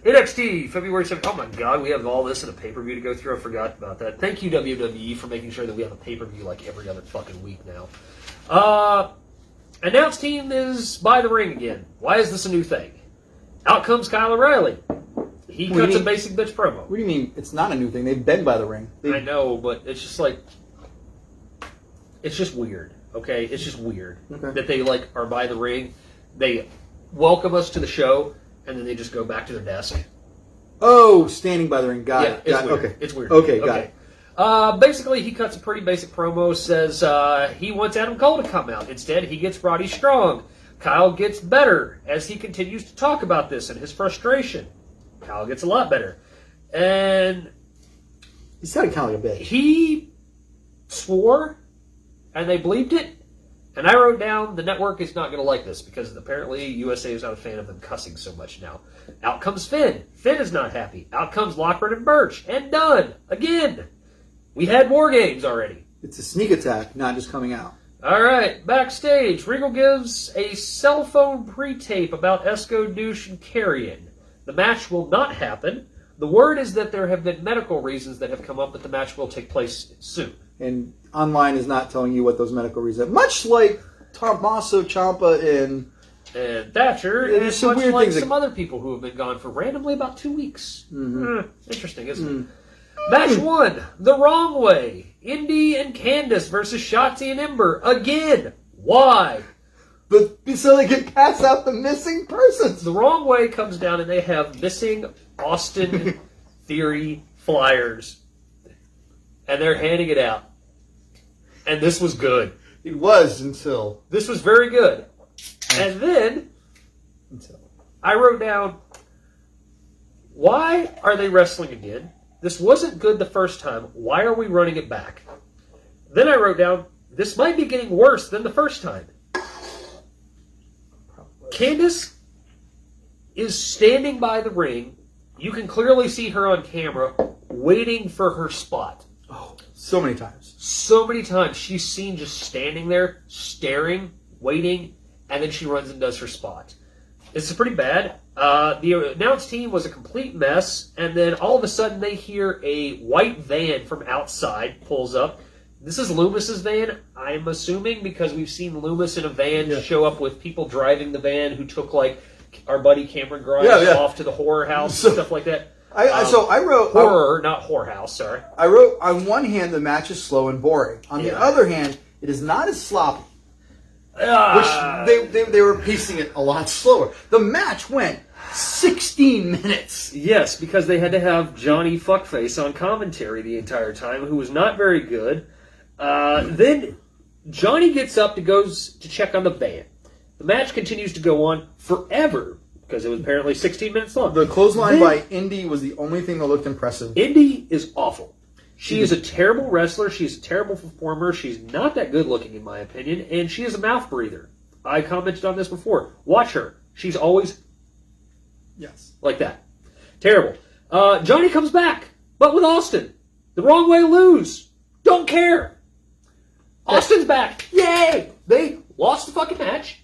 NXT, February 7th. Oh my god, we have all this in a pay-per-view to go through. I forgot about that. Thank you, WWE, for making sure that we have a pay-per-view like every other fucking week now. Announce team is by the ring again. Why is this a new thing? Out comes Kyle O'Reilly. He cuts a basic bitch promo. What do you mean it's not a new thing? They've been by the ring. I know, but it's just like... It's just weird, okay? It's just weird that they like are by the ring. They welcome us to the show, and then they just go back to their desk. Oh, standing by the ring. Got it. It's weird. Okay. It's weird. Okay, got it. Basically, he cuts a pretty basic promo, says he wants Adam Cole to come out. Instead, he gets Roddy Strong. Kyle gets better as he continues to talk about this and his frustration. Kyle gets a lot better. And he sounded kind of like a bitch. He swore, and they bleeped it. And I wrote down, the network is not going to like this because apparently USA is not a fan of them cussing so much now. Out comes Finn. Finn is not happy. Out comes Lockwood and Birch. And done. Again. We had War Games already. It's a sneak attack, not just coming out. All right. Backstage, Regal gives a cell phone pre-tape about S02 and Carrion. The match will not happen. The word is that there have been medical reasons that have come up that the match will take place soon. And online is not telling you what those medical reasons are. Much like Tommaso Ciampa and Thatcher, and some much weird like things some other people who have been gone for randomly about 2 weeks. Mm-hmm. Interesting, isn't it? Match 1, The Wrong Way. Indy and Candice versus Shotzi and Ember. Again. Why? But so they can pass out the missing persons. The Wrong Way comes down and they have missing Austin Theory flyers. And they're handing it out. And this was good. It was until... This was very good. And then, I wrote down, why are they wrestling again? This wasn't good the first time. Why are we running it back? Then I wrote down, this might be getting worse than the first time. Candice is standing by the ring. You can clearly see her on camera waiting for her spot. Oh, so many times. So many times she's seen just standing there, staring, waiting, and then she runs and does her spot. It's pretty bad. The announce team was a complete mess, and then all of a sudden they hear a white van from outside pulls up. This is Loomis's van, I'm assuming, because we've seen Loomis in a van show up with people driving the van who took, like, our buddy Cameron Grimes off to the horror house and stuff like that. So I wrote... Horror, not whorehouse, sorry. I wrote, on one hand, the match is slow and boring. On the other hand, it is not as sloppy. Which they were pacing it a lot slower. The match went 16 minutes. Yes, because they had to have Johnny Fuckface on commentary the entire time, who was not very good. Then Johnny gets up to goes to check on the van. The match continues to go on forever because it was apparently 16 minutes long. The clothesline by Indy was the only thing that looked impressive. Indy is awful. She is a terrible wrestler. She's a terrible performer. She's not that good looking, in my opinion, and she is a mouth breather. I commented on this before. Watch her. She's always like that. Terrible. Johnny comes back, but with Austin. The Wrong Way lose. Don't care. Austin's back. Yay! They lost the fucking match.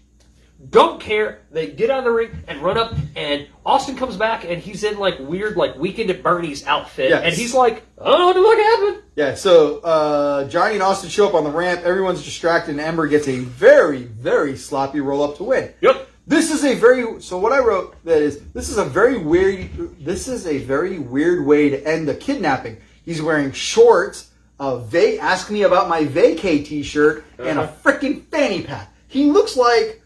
Don't care. They get out of the ring and run up, and Austin comes back, and he's in, like, weird, like, Weekend at Bernie's outfit. Yes. And he's like, I don't know what the fuck happened. Yeah, so Johnny and Austin show up on the ramp. Everyone's distracted, and Ember gets a very, very sloppy roll-up to win. Yep. This is a very... So what I wrote that is, this is a very weird way to end the kidnapping. He's wearing shorts, ask me about my vacay t-shirt, and a freaking fanny pack. He looked like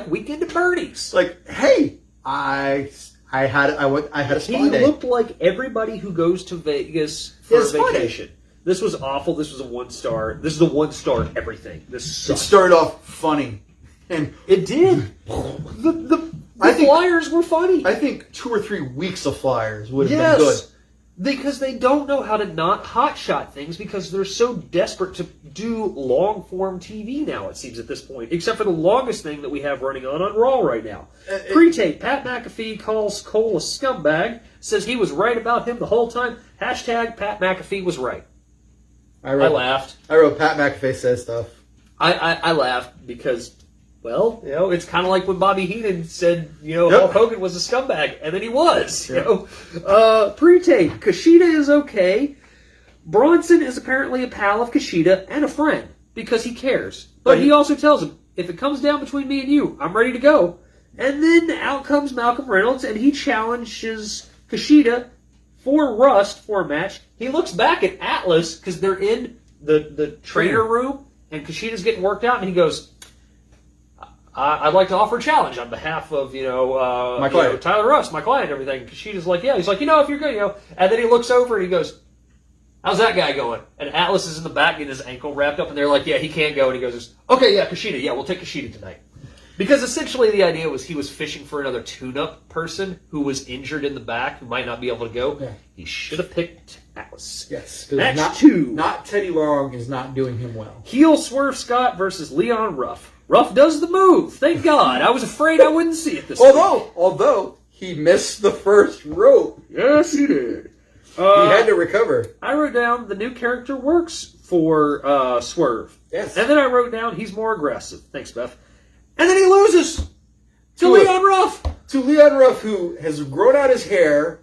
Weekend at Bernie's. Like, hey, I had a spa day. He looked like everybody who goes to Vegas for a vacation. This was awful. This was a 1-star. This is a 1-star everything. This sucked. It started off funny. And it did. The flyers were funny. I think 2 or 3 weeks of flyers would have been good. Because they don't know how to not hotshot things because they're so desperate to do long-form TV now, it seems, at this point. Except for the longest thing that we have running on Raw right now. Pre-tape, Pat McAfee calls Cole a scumbag, says he was right about him the whole time. Hashtag Pat McAfee was right. I laughed. I wrote Pat McAfee says stuff. I laughed because Well, it's kind of like when Bobby Heenan said, Hulk Hogan was a scumbag, and then he was. Pre-tape, Kishida is okay. Bronson is apparently a pal of Kishida and a friend because he cares. But he also tells him, if it comes down between me and you, I'm ready to go. And then out comes Malcolm Reynolds, and he challenges Kishida for Rust for a match. He looks back at Atlas because they're in the trainer room, and Kushida's getting worked out, and he goes, I'd like to offer a challenge on behalf of, my client. Tyler Rust, my client, and everything. Kushida's like, yeah. He's like, if you're good, And then he looks over and he goes, how's that guy going? And Atlas is in the back getting his ankle wrapped up, and they're like, yeah, he can't go. And he goes, okay, yeah, Kushida, yeah, we'll take Kushida tonight. Because essentially the idea was he was fishing for another tune-up person who was injured in the back, who might not be able to go. Yeah. He should have picked Atlas. Yes. Match 2. Not Teddy Long is not doing him well. Heel Swerve Scott versus Leon Ruff. Ruff does the move. Thank God. I was afraid I wouldn't see it this week. Although he missed the first rope. Yes, he did. He had to recover. I wrote down the new character works for Swerve. Yes. And then I wrote down he's more aggressive. Thanks, Beth. And then he loses to Leon Ruff. To Leon Ruff, who has grown out his hair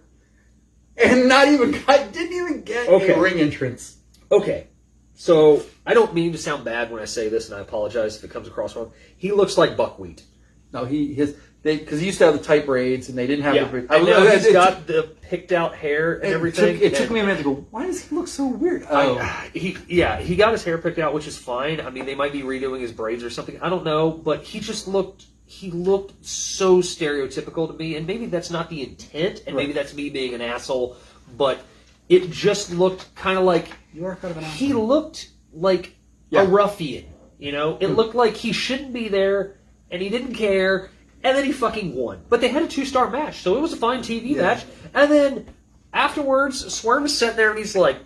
and didn't even get a ring entrance. Okay. So, I don't mean to sound bad when I say this, and I apologize if it comes across wrong. He looks like buckwheat. No, because he used to have the tight braids, and they didn't have the braids. And now he's got the picked out hair and everything. It took me a minute to go, why does he look so weird? He got his hair picked out, which is fine. I mean, they might be redoing his braids or something. I don't know, but he looked so stereotypical to me, and maybe that's not the intent, and maybe that's me being an asshole, but it just looked kind of like... You are kind of an asshole. He looked like a ruffian, It looked like he shouldn't be there, and he didn't care, and then he fucking won. But they had a 2-star match, so it was a fine TV match. And then afterwards, Swerve is sitting there, and he's like...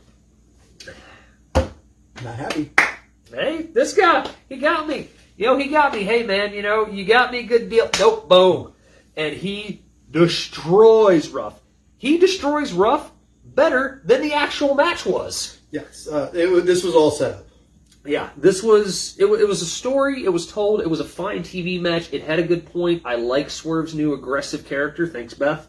Not happy. Hey, this guy, he got me. He got me. Hey, man, you got me, good deal. Nope, boom. And he destroys Ruff. He destroys Ruff better than the actual match was. Yes, this was all set up. Yeah, it was a story. It was told. It was a fine TV match. It had a good point. I like Swerve's new aggressive character. Thanks, Beth.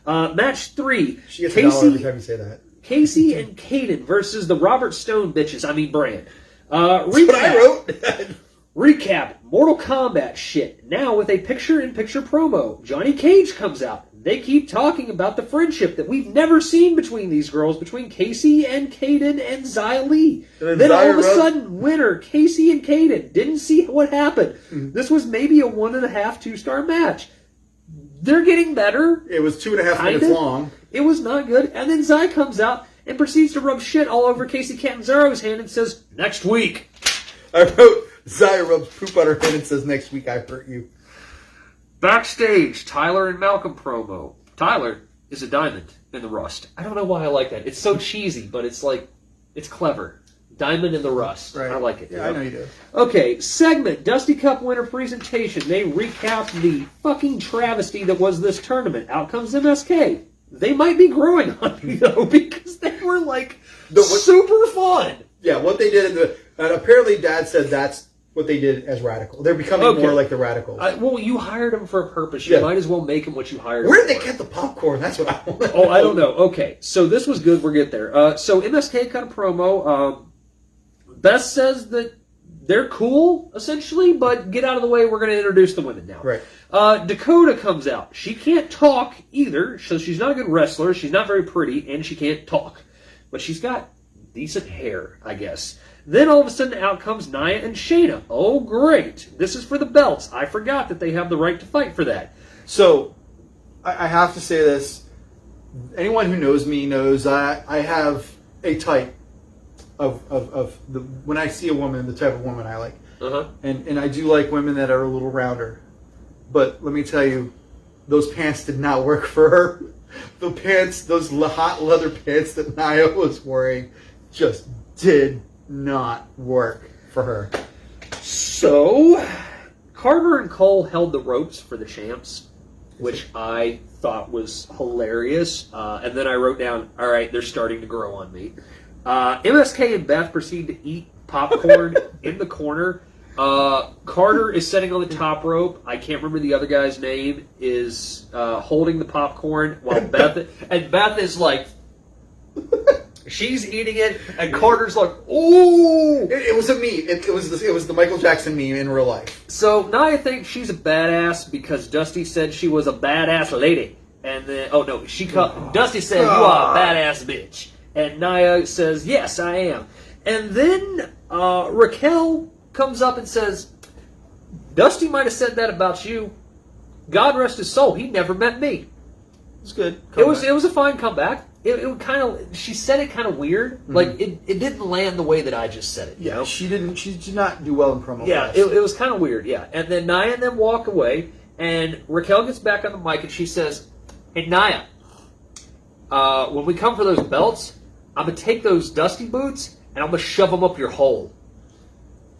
Match 3. She gets $1 every time you say that. Casey and Caden versus the Robert Stone bitches. I mean, Brand. That's what I wrote. Recap. Mortal Kombat shit. Now with a picture-in-picture promo. Johnny Cage comes out. They keep talking about the friendship that we've never seen between these girls, between Casey and Caden and Xia Li. Then all of a sudden, winner, Casey and Caden. Didn't see what happened. Mm-hmm. This was maybe a 1.5, 2-star match. They're getting better. It was 2.5 minutes long. It was not good. And then Xia comes out and proceeds to rub shit all over Casey Catanzaro's hand and says, next week. I wrote, Xia rubs poop on her hand and says, next week I hurt you. Backstage, Tyler and Malcolm promo. Tyler is a diamond in the Rust. I don't know why I like that. It's so cheesy, but it's clever. Diamond in the Rust. Right. I like it. Yeah, I know you do. Okay, segment, Dusty Cup winner presentation. They recapped the fucking travesty that was this tournament. Out comes MSK. They might be growing on me, though, because they were, super fun. Yeah, what they did and apparently Dad said that's what they did as Radical. They're becoming more like the Radicals. Well, you hired them for a purpose. You might as well make them what you hired them Where did for. they get the popcorn? That's what I want. I don't know. Okay, so this was good. We'll get there. So MSK cut a promo. Beth says that they're cool, essentially, but get out of the way. We're going to introduce the women now. Right. Dakota comes out. She can't talk either, so she's not a good wrestler. She's not very pretty, and she can't talk. But she's got decent hair, I guess. Then all of a sudden out comes Nia and Shayna. Oh, great. This is for the belts. I forgot that they have the right to fight for that. So, I have to say this. Anyone who knows me knows I have a type of when I see a woman, the type of woman I like. Uh-huh. And I do like women that are a little rounder. But let me tell you, those pants did not work for her. The pants, those hot leather pants that Nia was wearing just did not work for her. So, Carter and Cole held the ropes for the champs, which I thought was hilarious. And then I wrote down, all right, they're starting to grow on me. MSK and Beth proceed to eat popcorn in the corner. Carter is sitting on the top rope. I can't remember the other guy's name. Is holding the popcorn while Beth is like, she's eating it, and Carter's like, "Ooh!" It was a meme. It was the Michael Jackson meme in real life. So Nia thinks she's a badass because Dusty said she was a badass lady, and then Dusty said, "You are a badass bitch," and Nia says, "Yes, I am." And then Raquel comes up and says, "Dusty might have said that about you. God rest his soul. He never met me." It's good. It was a fine comeback. It kind of, she said it kind of weird. Mm-hmm. Like it didn't land the way that I just said it. You know? She did not do well in promo. Yeah, it was kind of weird. Yeah, and then Nia and them walk away, and Raquel gets back on the mic and she says, "Hey Nia, when we come for those belts, I'm gonna take those Dusty boots and I'm gonna shove them up your hole."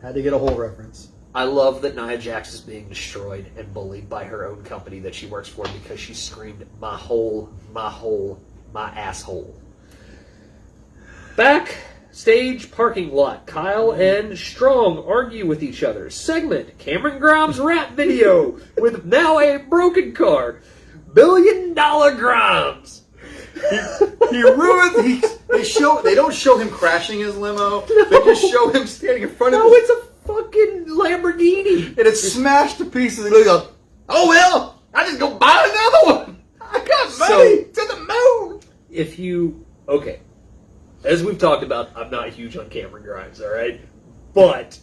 Had to get a whole reference. I love that Nia Jax is being destroyed and bullied by her own company that she works for because she screamed, "My hole, my hole, my asshole." Backstage parking lot. Kyle and Strong argue with each other. Segment. Cameron Grimes rap video with now a broken car. $1 billion Grimes. He ruined. They don't show him crashing his limo. They just show him standing in front of. No, it's a fucking Lamborghini, and it's smashed to pieces. And he goes, "Oh well, I just go buy another one. I got money to the moon." As we've talked about, I'm not huge on Cameron Grimes. All right, but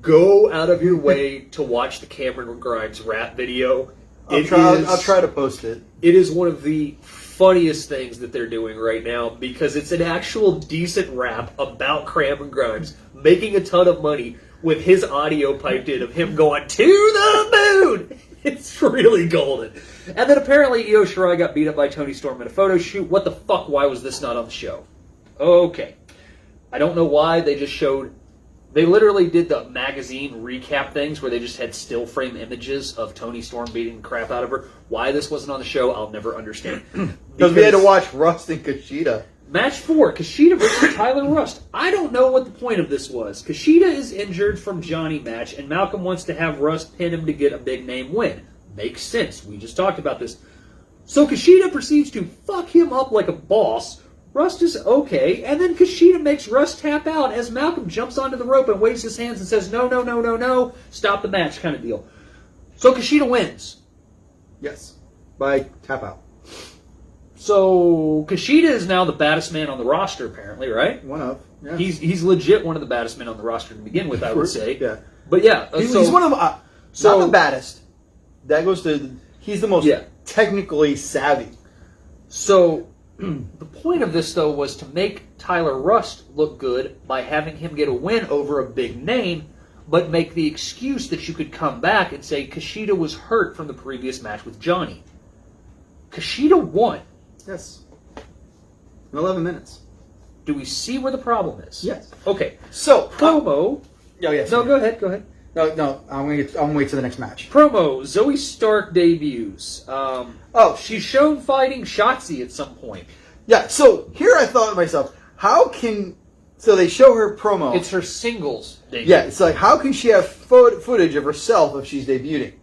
go out of your way to watch the Cameron Grimes rap video. I'll try to post it. It is one of the funniest things that they're doing right now because it's an actual decent rap about Cameron Grimes making a ton of money with his audio piped in of him going to the moon. It's really golden. And then apparently Io Shirai got beat up by Toni Storm in a photo shoot. What the fuck? Why was this not on the show? Okay. I don't know why they just showed... They literally did the magazine recap things where they just had still frame images of Toni Storm beating the crap out of her. Why this wasn't on the show, I'll never understand. Because we had to watch Rust and Kishida. Match 4, Kishida versus Tyler Rust. I don't know what the point of this was. Kishida is injured from Johnny match, and Malcolm wants to have Rust pin him to get a big name win. Makes sense. We just talked about this. So Kishida proceeds to fuck him up like a boss. Rust is okay, and then Kishida makes Rust tap out as Malcolm jumps onto the rope and waves his hands and says, "No, no, no, no, no, stop the match," kind of deal. So Kishida wins. Yes, by tap out. So Kishida is now the baddest man on the roster, apparently, right? One of. Yeah. He's legit one of the baddest men on the roster to begin with, I would say. Yeah. But yeah. He's one of them. Not the baddest. That goes to... He's the most technically savvy. So the point of this, though, was to make Tyler Rust look good by having him get a win over a big name, but make the excuse that you could come back and say Kishida was hurt from the previous match with Johnny. Kishida won. Yes. In 11 minutes. Do we see where the problem is? Yes. Okay. So, promo. Yes. No, go ahead. Go ahead. No. I'm gonna wait till the next match. Promo. Zoe Stark debuts. She's shown fighting Shotzi at some point. Yeah. So here I thought to myself, how can? So they show her promo. It's her singles debut. Yeah. It's like, how can she have footage of herself if she's debuting?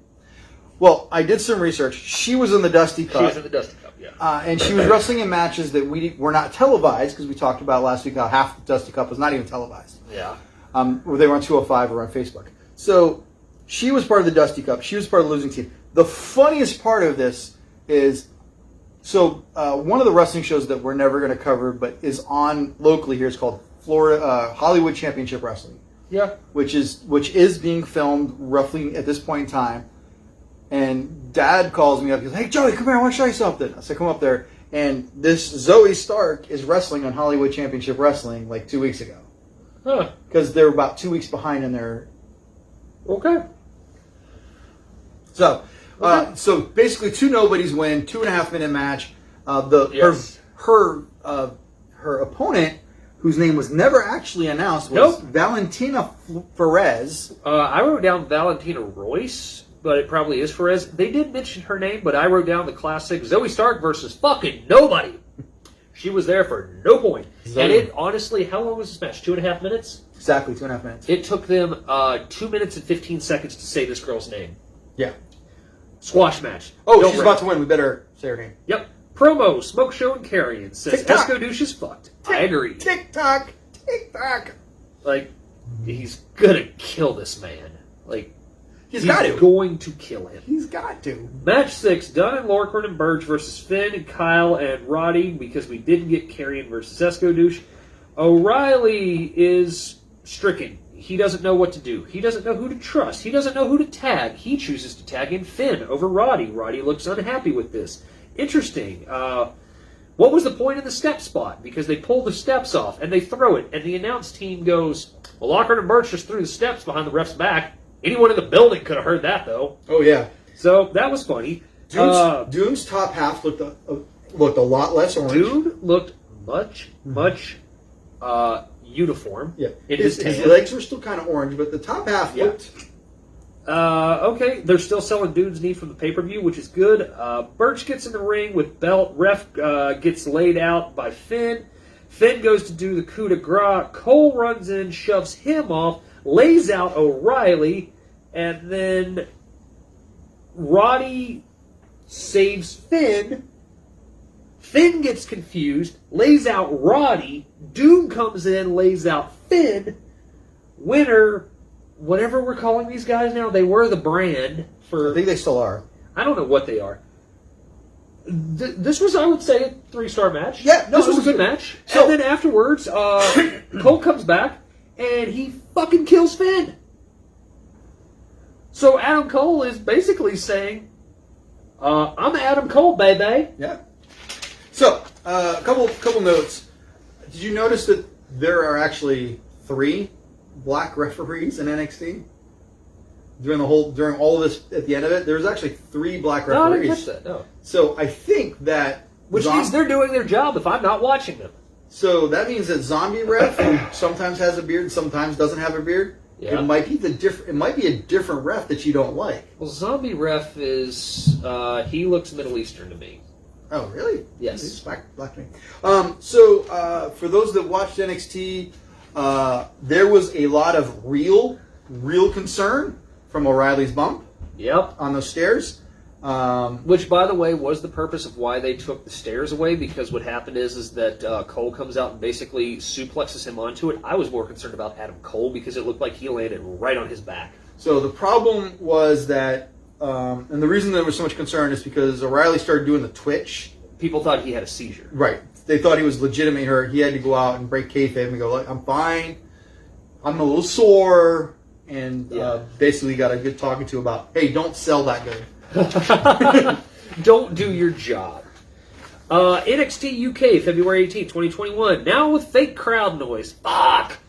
Well, I did some research. She was in the Dusty Cup. She was in the Dusty Cup, yeah. And she was wrestling in matches that were not televised, because we talked about last week how half the Dusty Cup was not even televised. Yeah. Where they were on 205 or on Facebook. So she was part of the Dusty Cup. She was part of the losing team. The funniest part of this is, one of the wrestling shows that we're never going to cover, but is on locally here, is called Hollywood Championship Wrestling. Yeah. Which is being filmed roughly at this point in time. And Dad calls me up. He's like, "Hey, Joey, come here. I want to show you something." So I come up there, and this Zoe Stark is wrestling on Hollywood Championship Wrestling like 2 weeks ago. Huh. Because they're about 2 weeks behind in their... Okay. So basically 2 nobodies win, 2.5 minute match. Her opponent, whose name was never actually announced, was Valentina Perez. I wrote down Valentina Royce, but it probably is Perez. They did mention her name, but I wrote down the classic Zoe Stark versus fucking nobody. She was there for no point. So- And it, honestly, how long was this match? 2.5 minutes? Exactly, 2.5 minutes. It took them 2 minutes and 15 seconds to say this girl's name. Yeah. Squash match. Oh, Don't she's rate. about to win. We better say her name. Yep. Promo, Smoke Show and Carrion says TikTok. Esco is fucked. I agree. TikTok. TikTok. Like, he's gonna kill this man. Like, He's got to. going to kill him. He's got to. Match 6, Dunn and Lorcan and Burge versus Finn and Kyle and Roddy, because we didn't get Carrion versus Esco. O'Reilly is stricken. He doesn't know what to do. He doesn't know who to trust. He doesn't know who to tag. He chooses to tag in Finn over Roddy. Roddy looks unhappy with this. Interesting. What was the point of the step spot? Because they pull the steps off and they throw it, and the announce team goes, well, Lockhart and Birch just threw the steps behind the ref's back. Anyone in the building could have heard that, though. Oh, yeah. So that was funny. Doom's top half looked a lot less orange. Doom looked much uniform. Yeah. In His tan. legs were still kind of orange, but the top half Yeah. looked... Okay, they're still selling Dude's Knee from the pay-per-view, which is good. Birch gets in the ring with belt. Ref gets laid out by Finn. Finn goes to do the coup de grace. Cole runs in, shoves him off, lays out O'Reilly, and then Roddy saves Finn. Finn gets confused, lays out Roddy. Doom comes in, lays out Finn. Winner... Whatever we're calling these guys now, they were the brand for... I think they still are. I don't know what they are. This was, I would say, a 3-star match. Yeah, no, this was it a was good good. match. So- And then afterwards, Cole comes back, and he fucking kills Finn. So Adam Cole is basically saying, I'm Adam Cole, baby. Yeah. So, a couple notes. Did you notice that there are actually 3 black referees in NXT? During all of this, at the end of it, there's actually 3 black No, I referees. didn't catch that, no. So I think that... Which means they're doing their job if I'm not watching them. So that means that Zombie Ref sometimes has a beard, sometimes doesn't have a beard. Yeah. It might be a different ref that you don't like. Well, Zombie Ref is, he looks Middle Eastern to me. Oh, really? Yes. He's black to me. So for those that watched NXT, there was a lot of real concern from O'Reilly's bump Yep. on those stairs. Which, by the way, was the purpose of why they took the stairs away, because what happened is that Cole comes out and basically suplexes him onto it. I was more concerned about Adam Cole because it looked like he landed right on his back. So the problem was that, and the reason there was so much concern is because O'Reilly started doing the twitch. People thought he had a seizure. Right. They thought he was legitimately hurt. He had to go out and break kayfabe and go, like, I'm fine. I'm a little sore. And basically got a good talking to about, hey, don't sell that good. Don't do your job. NXT UK, February 18th, 2021. Now with fake crowd noise. Fuck!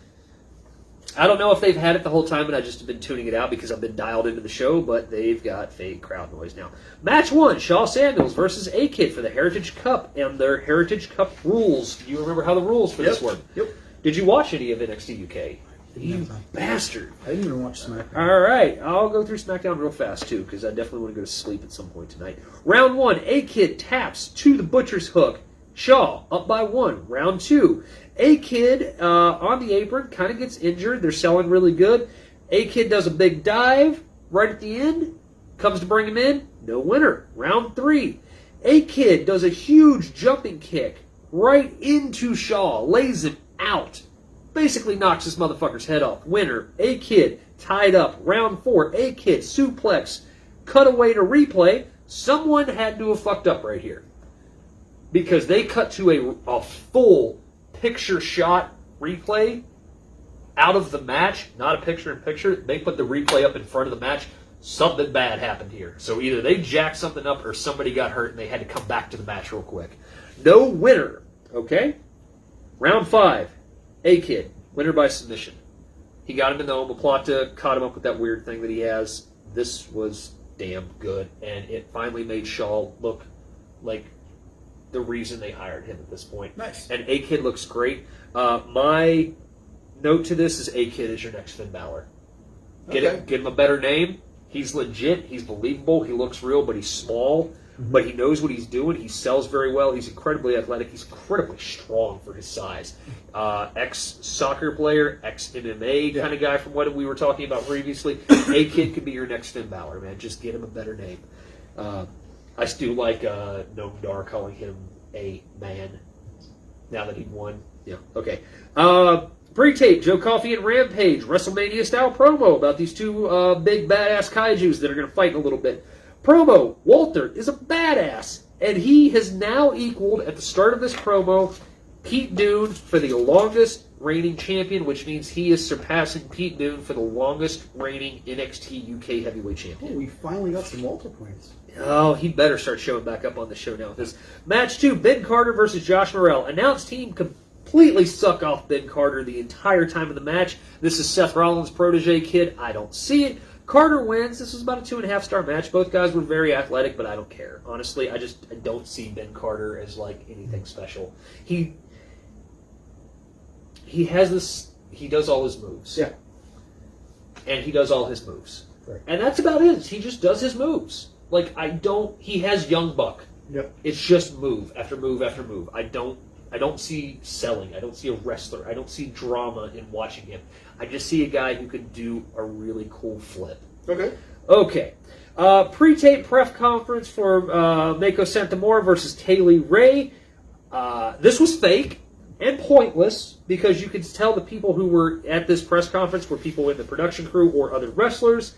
I don't know if they've had it the whole time, and I just have been tuning it out because I've been dialed into the show, but they've got fake crowd noise now. Match 1, Shaw Samuels versus A-Kid for the Heritage Cup and their Heritage Cup rules. Do you remember how the rules for this work? Yep. Did you watch any of NXT UK? You bastard. I didn't even watch SmackDown. All right, I'll go through SmackDown real fast, too, because I definitely want to go to sleep at some point tonight. Round 1, A-Kid taps to the Butcher's Hook. Shaw up by 1. Round 2, A-Kid on the apron, kind of gets injured. They're selling really good. A-Kid does a big dive right at the end. Comes to bring him in. No winner. Round 3, A-Kid does a huge jumping kick right into Shaw. Lays him out. Basically knocks this motherfucker's head off. Winner, A-Kid, tied up. Round 4, A-Kid, suplex, cutaway to replay. Someone had to have fucked up right here. Because they cut to a full picture shot replay out of the match. Not a picture-in-picture. They put the replay up in front of the match. Something bad happened here. So either they jacked something up or somebody got hurt and they had to come back to the match real quick. No winner. Okay? Round 5. A-Kid, winner by submission. He got him in the omoplata, caught him up with that weird thing that he has. This was damn good, and it finally made Shaw look like the reason they hired him at this point. Nice. And A-Kid looks great. My note to this is A-Kid is your next Finn Balor. Get him a better name, He's legit. He's believable. He looks real, but he's small. But he knows what he's doing. He sells very well. He's incredibly athletic. He's incredibly strong for his size. Ex-soccer player, ex-MMA kind of guy from what we were talking about previously. A-Kid could be your next Finn Balor, man. Just get him a better name. I still like Noam Dar calling him a man now that he won. Yeah, okay. Pre-tape, Joe Coffey and Rampage, WrestleMania-style promo about these two big badass kaijus that are going to fight in a little bit. Promo, Walter is a badass, and he has now equaled, at the start of this promo, Pete Dunne for the longest reigning champion, which means he is surpassing Pete Dunne for the longest reigning NXT UK heavyweight champion. Oh, we finally got some Walter points. Oh, he better start showing back up on the show now. Because match 2, Ben Carter versus Josh Morrell. Announced team completely suck off Ben Carter the entire time of the match. This is Seth Rollins' protege kid. I don't see it. Carter wins. This was about a 2.5-star match. Both guys were very athletic, but I don't care. Honestly, I don't see Ben Carter as like anything special. He has this. He does all his moves. Yeah. And he does all his moves. Right. And that's about it. He just does his moves. Like he has Young Buck. Yep. It's just move after move after move. I don't see selling. I don't see a wrestler. I don't see drama in watching him. I just see a guy who could do a really cool flip. Okay. Pre-tape press conference for Mako Santamora versus Kaylee Ray. This was fake and pointless because you could tell the people who were at this press conference were people in the production crew or other wrestlers.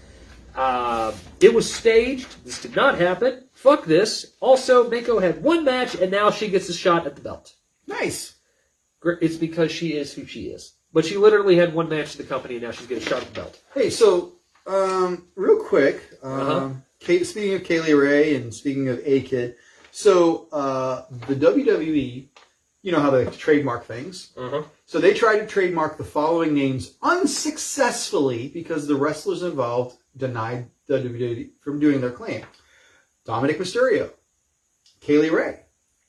It was staged. This did not happen. Fuck this. Also, Mako had one match, and now she gets a shot at the belt. Nice. It's because she is who she is. But she literally had one match to the company, and now she's getting a shot at the belt. Hey, so, real quick, speaking of Kaylee Ray and speaking of A-Kid, so the WWE, you know how they trademark things. So they tried to trademark the following names unsuccessfully because the wrestlers involved denied the WWE from doing their claim. Dominic Mysterio, Kaylee Ray,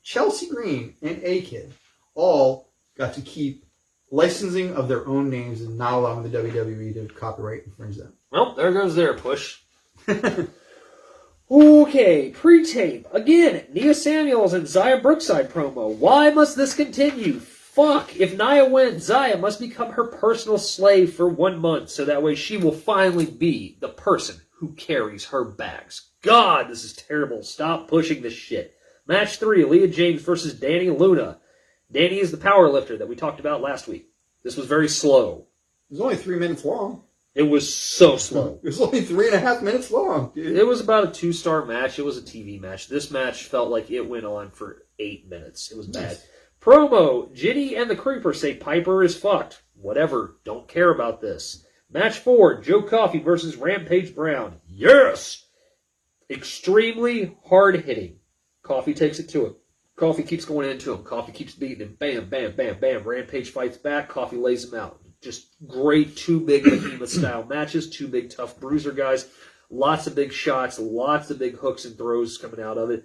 Chelsea Green, and A-Kid all got to keep licensing of their own names and not allowing the WWE to copyright infringe them. Well, there goes their push. Okay, pre-tape. Again, Nia Samuels and Xia Brookside promo. Why must this continue? Fuck, if Nia wins, Xia must become her personal slave for 1 month, so that way she will finally be the person who carries her bags. God, this is terrible. Stop pushing this shit. Match 3, Leah James versus Dani Luna. Dani is the power lifter that we talked about last week. This was very slow. It was only 3 minutes long. It was so slow. It was only 3.5 minutes long, dude. It was about a 2-star match. It was a TV match. This match felt like it went on for 8 minutes. It was bad. Nice. Promo, Ginny and the Creeper say Piper is fucked. Whatever. Don't care about this. Match 4, Joe Coffey versus Rampage Brown. Yes! Extremely hard-hitting. Coffey takes it to him. Coffey keeps going into him. Coffey keeps beating him. Bam, bam, bam, bam. Rampage fights back. Coffey lays him out. Just great 2 big behemoth-style matches. 2 big tough bruiser guys. Lots of big shots. Lots of big hooks and throws coming out of it.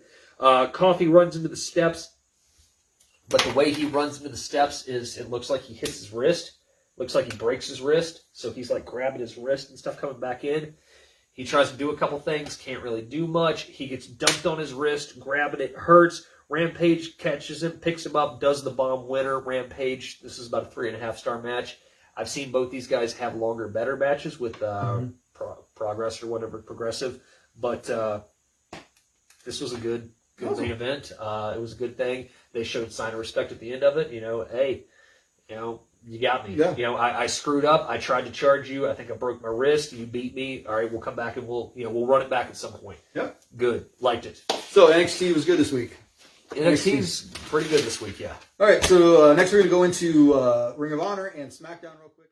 Coffey runs into the steps. But the way he runs into the steps is it looks like he hits his wrist. Looks like he breaks his wrist. So he's like grabbing his wrist and stuff coming back in. He tries to do a couple things. Can't really do much. He gets dumped on his wrist. Grabbing it hurts. Rampage catches him, picks him up, does the bomb winner. Rampage, this is about a 3.5-star match. I've seen both these guys have longer, better matches with Progress or whatever, Progressive. But this was a good main event. It was a good thing. They showed sign of respect at the end of it. You know, hey, you know, you got me. Yeah. You know, I screwed up. I tried to charge you. I think I broke my wrist. You beat me. All right, we'll come back and we'll run it back at some point. Yeah. Good. Liked it. So NXT was good this week. NXT's pretty good this week, yeah. All right, so next we're going to go into Ring of Honor and SmackDown real quick.